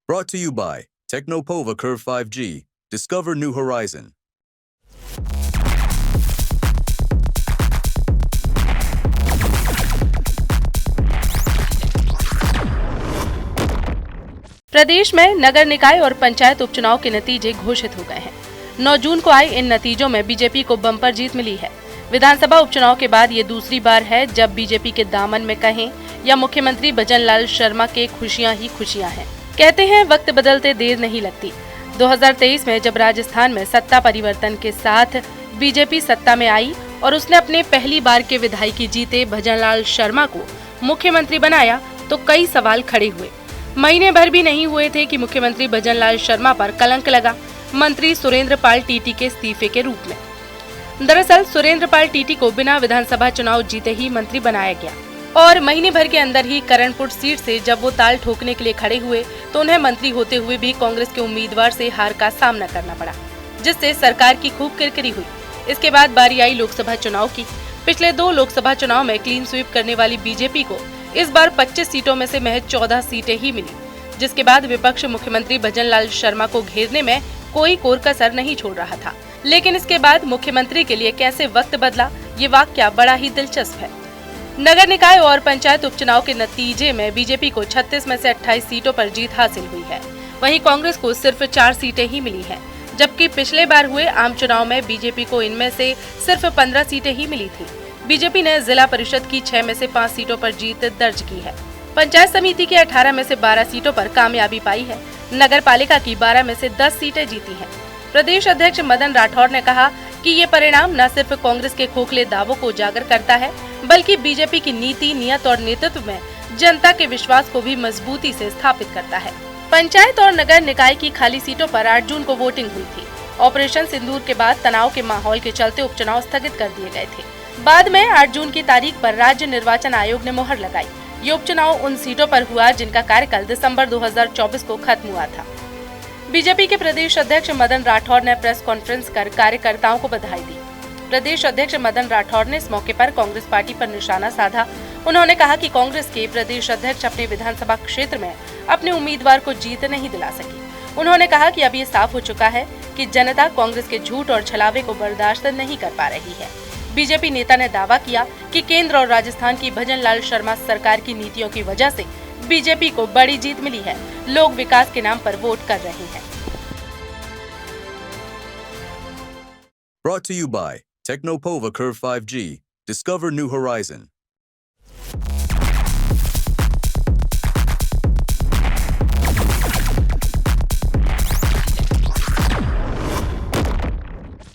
Brought to you by Technopova Curve 5G. Discover new horizon. प्रदेश में नगर निकाय और पंचायत उपचुनाव के नतीजे घोषित हो गए हैं। 9 जून को आए इन नतीजों में बीजेपी को बम्पर जीत मिली है। विधानसभा उपचुनाव के बाद ये दूसरी बार है जब बीजेपी के दामन में कहें या मुख्यमंत्री भजनलाल शर्मा के खुशियां ही खुशियां हैं। कहते हैं वक्त बदलते देर नहीं लगती। 2023 में जब राजस्थान में सत्ता परिवर्तन के साथ बीजेपी सत्ता में आई और उसने अपने पहली बार के विधायकी जीते भजनलाल शर्मा को मुख्यमंत्री बनाया तो कई सवाल खड़े हुए। महीने भर भी नहीं हुए थे कि मुख्यमंत्री भजनलाल शर्मा पर कलंक लगा मंत्री सुरेंद्र पाल टीटी के इस्तीफे के रूप में। दरअसल सुरेंद्र पाल टीटी को बिना विधानसभा चुनाव जीते ही मंत्री बनाया गया और महीने भर के अंदर ही करणपुर सीट से जब वो ताल ठोकने के लिए खड़े हुए तो उन्हें मंत्री होते हुए भी कांग्रेस के उम्मीदवार से हार का सामना करना पड़ा, जिससे सरकार की खूब किरकिरी हुई। इसके बाद बारी आई लोकसभा चुनाव की। पिछले 2 लोकसभा चुनाव में क्लीन स्वीप करने वाली बीजेपी को इस बार 25 सीटों में से महज 14 सीटें ही मिली, जिसके बाद विपक्ष मुख्यमंत्री भजनलाल शर्मा को घेरने में कोई कोर कसर नहीं छोड़ रहा था। लेकिन इसके बाद मुख्यमंत्री के लिए कैसे वक्त बदला, ये वाकया बड़ा ही दिलचस्प है। नगर निकाय और पंचायत उपचुनाव के नतीजे में बीजेपी को 36 में से 28 सीटों पर जीत हासिल हुई है। वहीं कांग्रेस को सिर्फ 4 सीटें ही मिली हैं, जबकि पिछले बार हुए आम चुनाव में बीजेपी को इनमें से सिर्फ 15 सीटें ही मिली थी। बीजेपी ने जिला परिषद की 6 में से 5 सीटों पर जीत दर्ज की है। पंचायत समिति की 18 में से 12 सीटों पर कामयाबी पाई है। नगर पालिका की 12 में से 10 सीटें जीती हैं। प्रदेश अध्यक्ष मदन राठौर ने कहा कि ये परिणाम न सिर्फ कांग्रेस के खोखले दावों को उजागर करता है, बल्कि बीजेपी की नीति, नियत और नेतृत्व में जनता के विश्वास को भी मजबूती से स्थापित करता है। पंचायत और नगर निकाय की खाली सीटों पर 8 जून को वोटिंग हुई थी। ऑपरेशन सिंदूर के बाद तनाव के माहौल के चलते उपचुनाव स्थगित कर दिए गए थे। बाद में 8 जून की तारीख पर राज्य निर्वाचन आयोग ने मुहर लगाई। ये उपचुनाव उन सीटों पर हुआ जिनका कार्यकाल दिसंबर 2024 को खत्म हुआ था। बीजेपी के प्रदेश अध्यक्ष मदन राठौर ने प्रेस कॉन्फ्रेंस कर कार्यकर्ताओं को बधाई दी। प्रदेश अध्यक्ष मदन राठौर ने इस मौके पर कांग्रेस पार्टी पर निशाना साधा। उन्होंने कहा कि कांग्रेस के प्रदेश अध्यक्ष अपने विधानसभा क्षेत्र में अपने उम्मीदवार को जीत नहीं दिला सकी। उन्होंने कहा कि अब ये साफ हो चुका है कि जनता कांग्रेस के झूठ और छलावे को बर्दाश्त नहीं कर पा रही है। बीजेपी नेता ने दावा किया कि केंद्र और राजस्थान की भजनलाल शर्मा सरकार की नीतियों की वजह से बीजेपी को बड़ी जीत मिली है। लोग विकास के नाम पर वोट कर रहे हैं। Brought to you by Technopova Curve 5G. Discover new horizon.